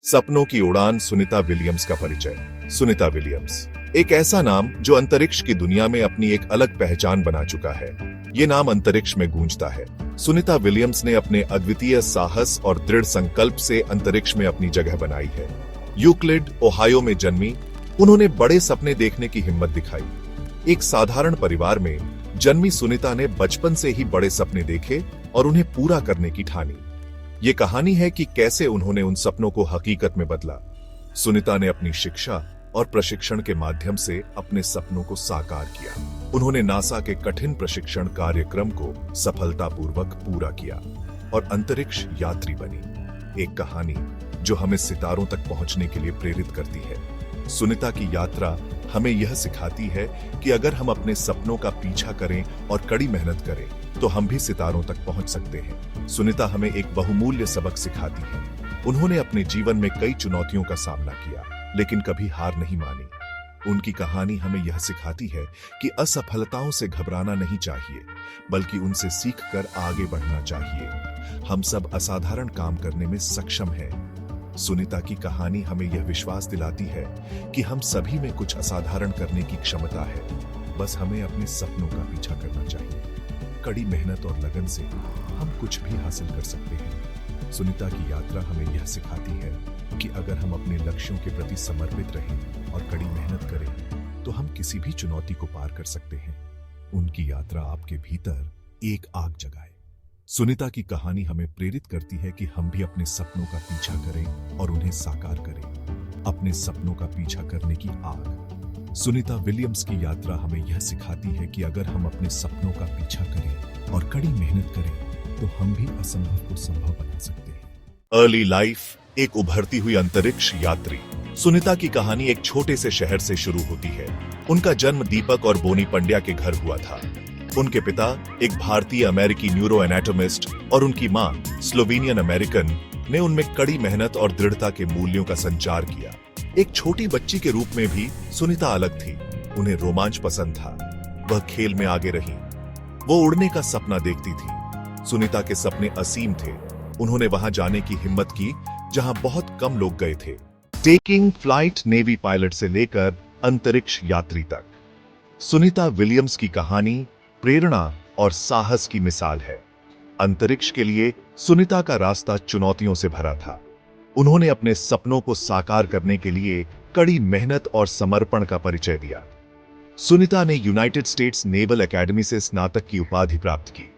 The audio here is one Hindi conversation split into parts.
सपनों की उड़ान सुनीता विलियम्स का परिचय। सुनीता विलियम्स एक ऐसा नाम जो अंतरिक्ष की दुनिया में अपनी एक अलग पहचान बना चुका है। ये नाम अंतरिक्ष में गूंजता है। सुनीता विलियम्स ने अपने अद्वितीय साहस और दृढ़ संकल्प से अंतरिक्ष में अपनी जगह बनाई है। यूक्लिड, ओहायो में जन्मी, उन्होंने बड़े सपने देखने की हिम्मत दिखाई। एक साधारण परिवार में जन्मी सुनीता ने बचपन से ही बड़े सपने देखे और उन्हें पूरा करने की ठानी। ये कहानी है कि कैसे उन्होंने उन सपनों को हकीकत में बदला। सुनीता ने अपनी शिक्षा और प्रशिक्षण के माध्यम से अपने सपनों को साकार किया। उन्होंने नासा के कठिन प्रशिक्षण कार्यक्रम को सफलतापूर्वक पूरा किया और अंतरिक्ष यात्री बनी। एक कहानी जो हमें सितारों तक पहुंचने के लिए प्रेरित करती है। सुनीता की यात्रा हमें यह सिखाती है कि अगर हम अपने सपनों का पीछा करें और कड़ी मेहनत करें तो हम भी सितारों तक पहुंच सकते हैं। सुनीता हमें एक बहुमूल्य सबक सिखाती है। उन्होंने अपने जीवन में कई चुनौतियों का सामना किया, लेकिन कभी हार नहीं मानी। उनकी कहानी हमें यह सिखाती है कि असफलताओं से घबराना नहीं चाहिए, बल्कि उनसे सीखकर आगे बढ़ना चाहिए। हम सब असाधारण काम करने में सक्षम हैं। सुनीता की कहानी हमें यह विश्वास दिलाती है कि हम सभी में कुछ असाधारण करने की क्षमता है। बस हमें अपने सपनों का पीछा करना चाहिए। कड़ी मेहनत और लगन से हम कुछ भी हासिल कर सकते हैं। सुनीता की यात्रा हमें यह सिखाती है कि अगर हम अपने लक्ष्यों के प्रति समर्पित रहें और कड़ी मेहनत करें तो हम किसी भी चुनौती को पार कर सकते हैं। उनकी यात्रा आपके भीतर एक आग जगाए। सुनीता की कहानी हमें प्रेरित करती है कि हम भी अपने सपनों का पीछा करें और उन्हें साकार करें। अपने सपनों का पीछा करने की आग। सुनीता विलियम्स की यात्रा हमें यह सिखाती है कि अगर हम अपने सपनों का पीछा करें और कड़ी मेहनत करें तो हम भी असंभव को संभव बना सकते हैं। अर्ली लाइफ, एक उभरती हुई अंतरिक्ष यात्री। सुनीता की कहानी एक छोटे से शहर से शुरू होती है। उनका जन्म दीपक और बोनी पंड्या के घर हुआ था। उनके पिता एक भारतीय अमेरिकी न्यूरो एनाटोमिस्ट और उनकी मां स्लोवेनियन अमेरिकन ने उनमें कड़ी मेहनत और दृढ़ता के मूल्यों का संचार किया। एक छोटी बच्ची के रूप में भी सुनीता अलग थी। उन्हें रोमांच पसंद था। वह खेल में आगे रही। वो उड़ने का सपना देखती थी। सुनीता के सपने असीम थे। उन्होंने वहां जाने की हिम्मत की जहां बहुत कम लोग गए थे। टेकिंग फ्लाइट, नेवी पायलट से लेकर अंतरिक्ष यात्री तक। सुनीता विलियम्स की कहानी प्रेरणा और साहस की मिसाल है। अंतरिक्ष के लिए सुनीता का रास्ता चुनौतियों से भरा था। उन्होंने अपने सपनों को साकार करने के लिए कड़ी मेहनत और समर्पण का परिचय दिया। सुनीता ने यूनाइटेड स्टेट्स नेवल एकेडमी से स्नातक की उपाधि प्राप्त की।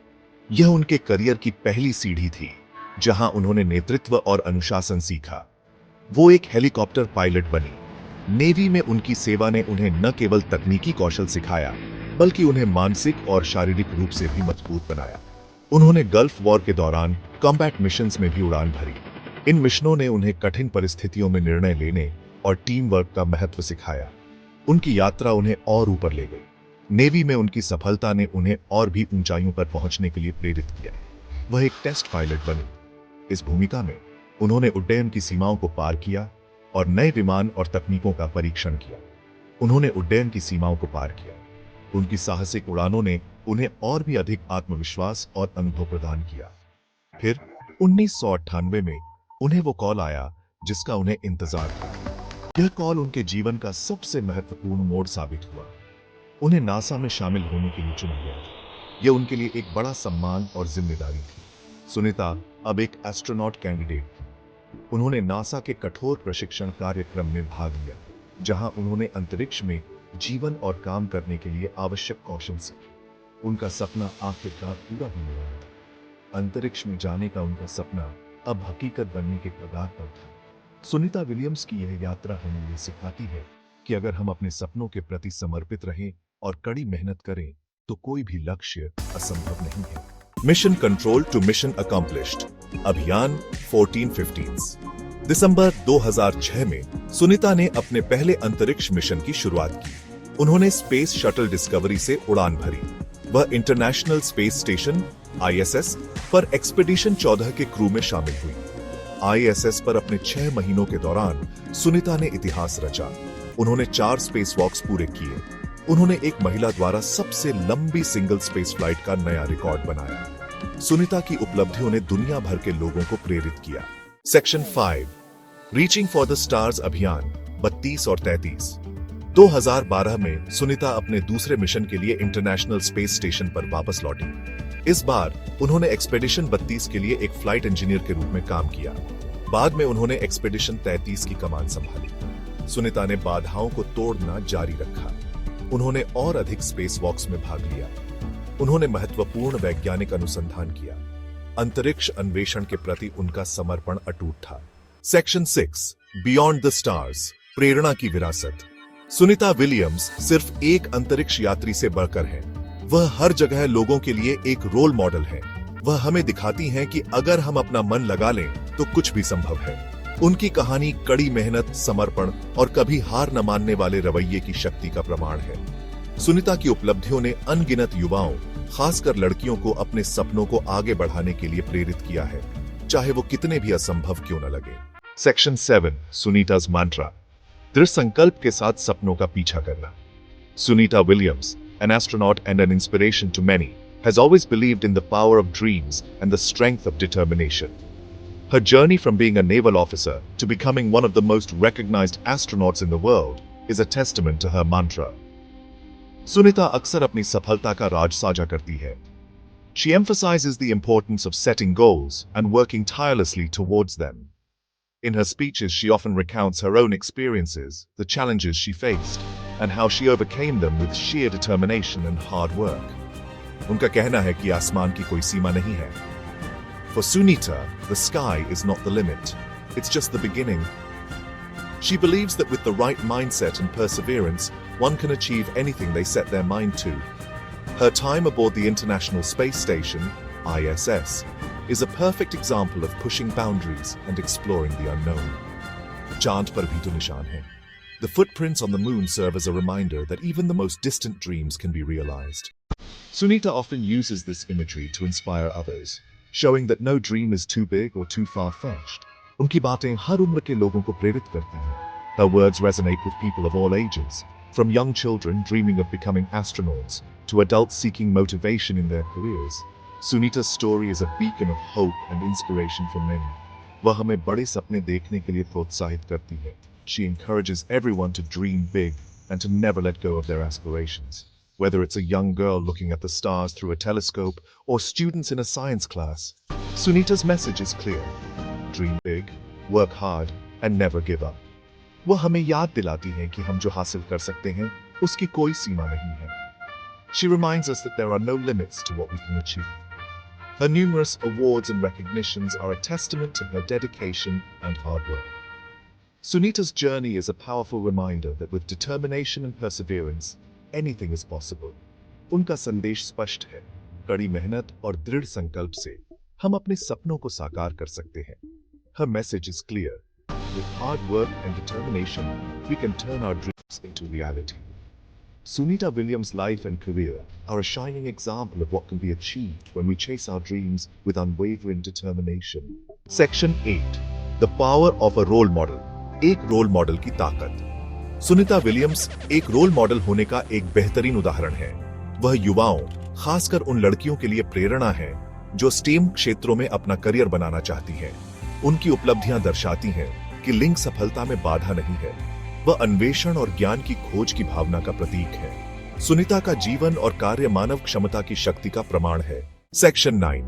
यह उनके करियर की पहली सीढ़ी थी, जहां उन्होंने नेतृत्व और अनुशासन सीखा। वो एक हेलीकॉप्टर पायलट बनी। नेवी में उनकी सेवा ने उन्हें न केवल तकनीकी कौशल सिखाया, बल्कि उन्हें मानसिक और शारीरिक रूप से भी मजबूत बनाया। उन्होंने गल्फ वॉर के दौरान कॉम्बैट मिशंस में भी उड़ान भरी। इन मिशनों ने उन्हें कठिन परिस्थितियों में निर्णय लेने और टीम वर्क का महत्व सिखाया। उनकी यात्रा उन्हें और ऊपर ले गई। नेवी में उनकी सफलता ने उन्हें और भी ऊंचाइयों पर पहुंचने के लिए प्रेरित किया। वह एक टेस्ट पायलट बनी। इस भूमिका में उन्होंने उड्डयन की सीमाओं को पार किया और नए विमान और तकनीकों का परीक्षण किया। उन्होंने उड्डयन की सीमाओं को पार किया। उनकी साहसिक उड़ानों ने उन्हें और भी अधिक आत्मविश्वास और अनुभव प्रदान किया। फिर 1998 में उन्हें वो कॉल आया जिसका उन्हें इंतजार था। यह कॉल उनके जीवन का सबसे महत्वपूर्ण मोड़ साबित हुआ। उन्हें नासा में शामिल होने के लिए चुना गया। यह उनके लिए एक बड़ा सम्मान और जिम्मेदारी थी। सुनीता अब एक एस्ट्रोनॉट कैंडिडेट थी। उन्होंने नासा के कठोर प्रशिक्षण कार्यक्रम में भाग लिया, जहां उन्होंने अंतरिक्ष में जीवन और काम करने के लिए आवश्यक कौशल सीखे। उनका सपना आखिरकार पूरा होने वाला था। अंतरिक्ष में जाने का उनका सपना अब हकीकत बनने के कगार पर था। सुनीता विलियम्स की यह यात्रा हमें यह सिखाती है कि अगर हम अपने सपनों के प्रति समर्पित रहें और कड़ी मेहनत करें तो कोई भी लक्ष्य असंभव नहीं है। Mission control to mission accomplished, अभियान 1415। दिसंबर 2006 में सुनीता ने अपने पहले अंतरिक्ष मिशन की शुरुआत की। उन्होंने स्पेस शटल डिस्कवरी से उड़ान भरी। वह इंटरनेशनल स्पेस स्टेशन ISS पर एक्सपीडिशन 14 के क्रू में शामिल हुई। ISS पर अपने 6 महीनों के दौरान सुनीता ने इतिहास रचा। उन्होंने 4 स्पेस वॉक्स पूरे किए। उन्होंने एक महिला द्वारा सबसे लंबी सिंगल स्पेस फ्लाइट का नया रिकॉर्ड बनाया। सुनीता की उपलब्धियों ने दुनिया भर के लोगों को प्रेरित किया। Section 5, reaching for the stars अभियान 32 और 33। 2012 में सुनीता अपने दूसरे मिशन के लिए इंटरनेशनल स्पेस स्टेशन पर वापस लौटी। इस बार उन्होंने एक्सपेडिशन 32 के लिए एक फ्लाइट इंजीनियर के रूप में काम किया। बाद में उन्होंने एक्सपेडिशन 33 की कमान संभाली। सुनीता ने बाधाओं को तोड़ना जारी रखा। उन्होंने और अधिक स्पेस वॉक्स में भाग लिया। उन्होंने महत्वपूर्ण वैज्ञानिक अनुसंधान किया। अंतरिक्ष अन्वेषण के प्रति उनका समर्पण अटूट था। सेक्शन 6 बियॉन्ड द स्टार्स, प्रेरणा की विरासत। सुनीता विलियम्स सिर्फ एक अंतरिक्ष यात्री से बढ़कर है। वह हर जगह लोगों के लिए एक रोल मॉडल है। वह हमें दिखाती हैं कि अगर हम अपना मन लगा लें तो कुछ भी संभव है। उनकी कहानी कड़ी मेहनत, समर्पण और कभी हार न मानने वाले रवैये की शक्ति का प्रमाण है। सुनीता की उपलब्धियों ने अनगिनत युवाओं, खासकर लड़कियों को अपने सपनों को आगे बढ़ाने के लिए प्रेरित किया है, चाहे वो कितने भी असंभव क्यों न लगे। सेक्शन 7 सुनीता's mantra, दृढ़ संकल्प के साथ सपनों का पीछा करना। Sunita Williams, an astronaut and an inspiration to many, has always believed in the power of dreams and the strength of determination. Her journey from being a naval officer to becoming one of the most recognized astronauts in the world is a testament to her mantra. Sunita अक्सर अपनी सफलता का राज साझा करती है। She emphasizes the importance of setting goals and working tirelessly towards them. In her speeches, she often recounts her own experiences, the challenges she faced, and how she overcame them with sheer determination and hard work. उनका कहना है कि आसमान की कोई सीमा नहीं है। For Sunita, the sky is not the limit. It's just the beginning. She believes that with the right mindset and perseverance, one can achieve anything they set their mind to. Her time aboard the International Space Station, ISS, is a perfect example of pushing boundaries and exploring the unknown. चांद पर भी तो निशान है. The footprints on the moon serve as a reminder that even the most distant dreams can be realized. Sunita often uses this imagery to inspire others, showing that no dream is too big or too far-fetched. उनकी बातें हर उम्र के लोगों को प्रेरित करती हैं. Her words resonate with people of all ages, from young children dreaming of becoming astronauts to adults seeking motivation in their careers. Sunita's story is a beacon of hope and inspiration for many. वह हमें बड़े सपने देखने के लिए प्रोत्साहित करती है. She encourages everyone to dream big and to never let go of their aspirations. Whether it's a young girl looking at the stars through a telescope or students in a science class, Sunita's message is clear. Dream big, work hard, and never give up. वह हमें याद दिलाती है कि हम जो हासिल कर सकते हैं, उसकी कोई सीमा नहीं है. She reminds us that there are no limits to what we can achieve. Her numerous awards and recognitions are a testament to her dedication and hard work. Sunita's journey is a powerful reminder that with determination and perseverance, anything is possible. उनका संदेश स्पष्ट है, कड़ी मेहनत और दृढ़ संकल्प से हम अपने सपनों को साकार कर सकते हैं. Her message is clear. With hard work and determination, we can turn our dreams into reality. Sunita Williams' life and career are a shining example of what can be achieved when we chase our dreams with unwavering determination. Section 8. The power of a role model. एक रोल मॉडल की ताकत. सुनीता विलियम्स एक रोल मॉडल होने का एक बेहतरीन उदाहरण है. वह युवाओं, खासकर उन लड़कियों के लिए प्रेरणा है जो स्टेम क्षेत्रों में अपना करियर बनाना चाहती हैं. उनकी उपलब्धियां दर्शाती हैं कि लिंग सफलता में बाधा नहीं है. वह अन्वेषण और ज्ञान की खोज की भावना का प्रतीक है. सुनीता का जीवन और कार्य मानव क्षमता की शक्ति का प्रमाण है. सेक्शन 9.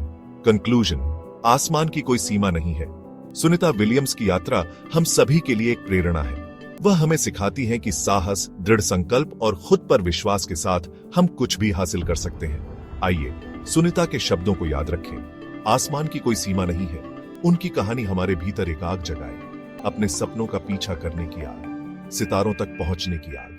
कंक्लूजन. आसमान की कोई सीमा नहीं है. सुनीता विलियम्स की यात्रा हम सभी के लिए एक प्रेरणा है. वह हमें सिखाती है कि साहस, दृढ़ संकल्प और खुद पर विश्वास के साथ हम कुछ भी हासिल कर सकते हैं. आइए सुनीता के शब्दों को याद रखें. आसमान की कोई सीमा नहीं है. उनकी कहानी हमारे भीतर एक आग जगाए, अपने सपनों का पीछा करने की आग, सितारों तक पहुंचने की आग.